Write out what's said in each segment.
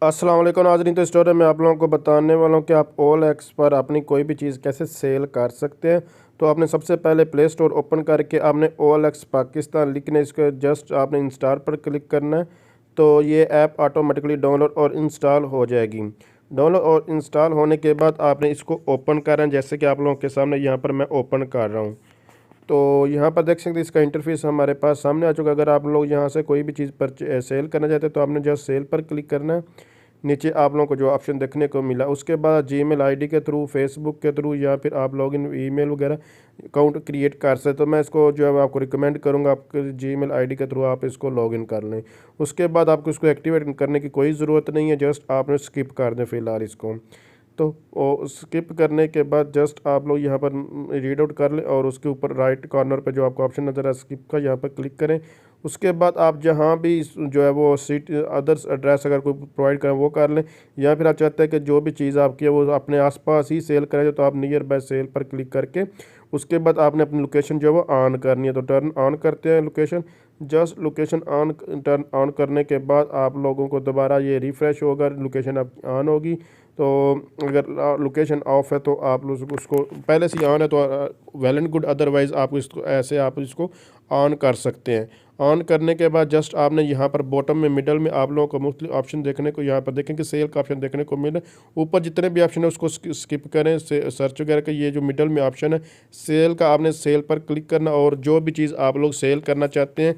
अस्सलाम वालेकुम नाज़रीन। तो स्टोरी में आप लोगों को बताने वाला हूँ कि आप OLX पर अपनी कोई भी चीज़ कैसे सेल कर सकते हैं। तो आपने सबसे पहले प्ले स्टोर ओपन करके आपने OLX पाकिस्तान लिखना है, इसको जस्ट आपने इंस्टॉल पर क्लिक करना है। तो ये ऐप ऑटोमेटिकली डाउनलोड और इंस्टॉल हो जाएगी। डाउनलोड और इंस्टॉल होने के बाद आपने इसको ओपन करना है, जैसे कि आप लोगों के सामने यहाँ पर मैं ओपन कर रहा हूँ। तो यहाँ पर देख सकते हैं इसका इंटरफेस हमारे पास सामने आ चुका है। अगर आप लोग यहाँ से कोई भी चीज़ पर सेल करना चाहते हैं तो आपने जस्ट सेल पर क्लिक करना है। नीचे आप लोगों को जो ऑप्शन देखने को मिला, उसके बाद जीमेल आईडी के थ्रू, फेसबुक के थ्रू या फिर आप लॉगिन ईमेल वगैरह अकाउंट क्रिएट कर सकते। तो मैं इसको जो है आपको रिकमेंड करूँगा आपके जीमेल आईडी के थ्रू आप इसको लॉगिन कर लें। उसके बाद आपको इसको एक्टिवेट करने की कोई ज़रूरत नहीं है, जस्ट आपने स्किप कर दें फ़िलहाल इसको। तो स्किप करने के बाद जस्ट आप लोग यहाँ पर रीड आउट कर लें और उसके ऊपर राइट कॉर्नर पे जो आपको ऑप्शन नज़र है स्किप का, यहाँ पर क्लिक करें। उसके बाद आप जहाँ भी जो है वो सीट अदर्स एड्रेस अगर कोई प्रोवाइड करें वो कर लें, या फिर आप चाहते हैं कि जो भी चीज़ आपकी है वो अपने आसपास ही सेल करें तो आप नियर बाय सेल पर क्लिक करके उसके बाद आपने अपनी लोकेशन जो है वो ऑन करनी है। तो टर्न ऑन करते हैं location. Just location on turn on करने के बाद आप लोगों को दोबारा ये रिफ़्रेश होगा, लोकेशन आपकी ऑन होगी। तो अगर लोकेशन ऑफ है तो आप लोग उसको पहले से ऑन है तो वेल एंड गुड, अदरवाइज़ आप इसको ऐसे आप इसको ऑन कर सकते हैं। ऑन करने के बाद जस्ट आपने यहाँ पर बॉटम में मिडल में आप लोगों को मुख्तलिफ ऑप्शन देखने को यहाँ पर देखें कि सेल का ऑप्शन देखने को मिले। ऊपर जितने भी ऑप्शन है उसको स्किप करें, सर्च वगैरह का। ये जो मिडल में ऑप्शन है सेल का, आपने सेल पर क्लिक करना और जो भी चीज़ आप लोग सेल करना चाहते हैं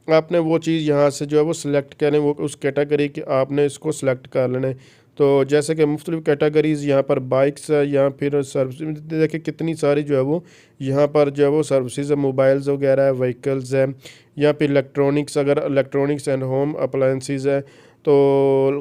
आपने वो चीज़ यहाँ से जो है वो सिलेक्ट करें, वो उस कैटेगरी की आपने इसको सिलेक्ट कर लेना है। तो जैसे कि मुख्तलिफ कैटेगरीज़ यहाँ पर बाइक्स है या फिर सर्विस, देखिए कितनी सारी जो है वो यहाँ पर जो है वो सर्विसेज है, मोबाइल्स वगैरह है, व्हीकल्स है, या फिर इलेक्ट्रॉनिक्स, अगर इलेक्ट्रॉनिक्स एंड होम अप्लायंसेस है तो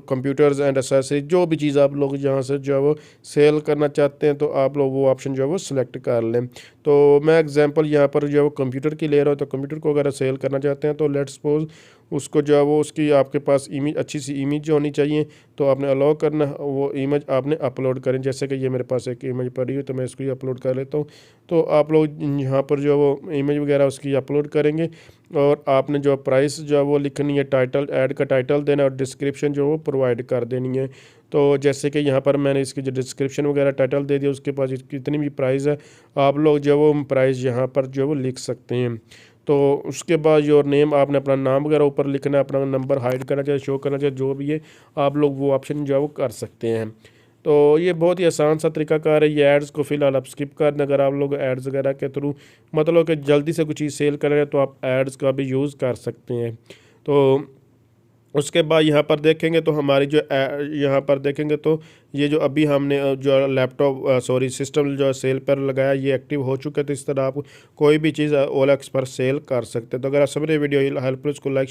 कंप्यूटर्स एंड एसेसरीज, जो भी चीज़ आप लोग यहाँ से जो है वो सेल करना चाहते हैं तो आप लोग वो ऑप्शन जो है वो सिलेक्ट कर लें। तो मैं एग्जांपल यहाँ पर जो है वो कंप्यूटर की ले रहा हूँ। तो कंप्यूटर को अगर सेल करना चाहते हैं तो लेट्स सपोज उसको जो है वो उसकी आपके पास इमेज, अच्छी सी इमेज जो होनी चाहिए, तो आपने अलाउ करना है, वो इमेज आपने अपलोड करें। जैसे कि ये मेरे पास एक इमेज पड़ी है तो मैं इसको ही अपलोड कर लेता हूँ। तो आप लोग यहाँ पर जो है वो इमेज वगैरह उसकी अपलोड करेंगे और आपने जो प्राइस जो है वो लिखनी है, टाइटल ऐड का टाइटल देना और डिस्क्रिप्शन जो है वो प्रोवाइड कर देनी है। तो जैसे कि यहाँ पर मैंने इसकी जो डिस्क्रिप्शन वगैरह टाइटल दे दिया, उसके पास कितनी भी प्राइस है आप लोग जो है वो प्राइस यहाँ पर जो है वो लिख सकते हैं। तो उसके बाद योर नेम, आपने अपना नाम वगैरह ऊपर लिखना है, अपना नंबर हाइड करना चाहिए, शो करना चाहिए, जो भी है आप लोग वो ऑप्शन जो है वो कर सकते हैं। तो ये बहुत ही आसान सा तरीकाकार है। ये एड्स को फ़िलहाल आप स्किप कर दें। अगर आप लोग एड्स वगैरह के थ्रू मतलब कि जल्दी से कुछ चीज़ सेल करें तो आप एड्स का भी यूज़ कर सकते हैं। तो उसके बाद यहाँ पर देखेंगे तो हमारी जो यहाँ पर देखेंगे तो ये जो अभी हमने जो लैपटॉप सॉरी सिस्टम जो सेल पर लगाया ये एक्टिव हो चुका है। तो इस तरह आप कोई भी चीज़ OLX पर सेल कर सकते हैं। तो अगर आप समझे वीडियो हेल्पफुल, इसको लाइक शेयर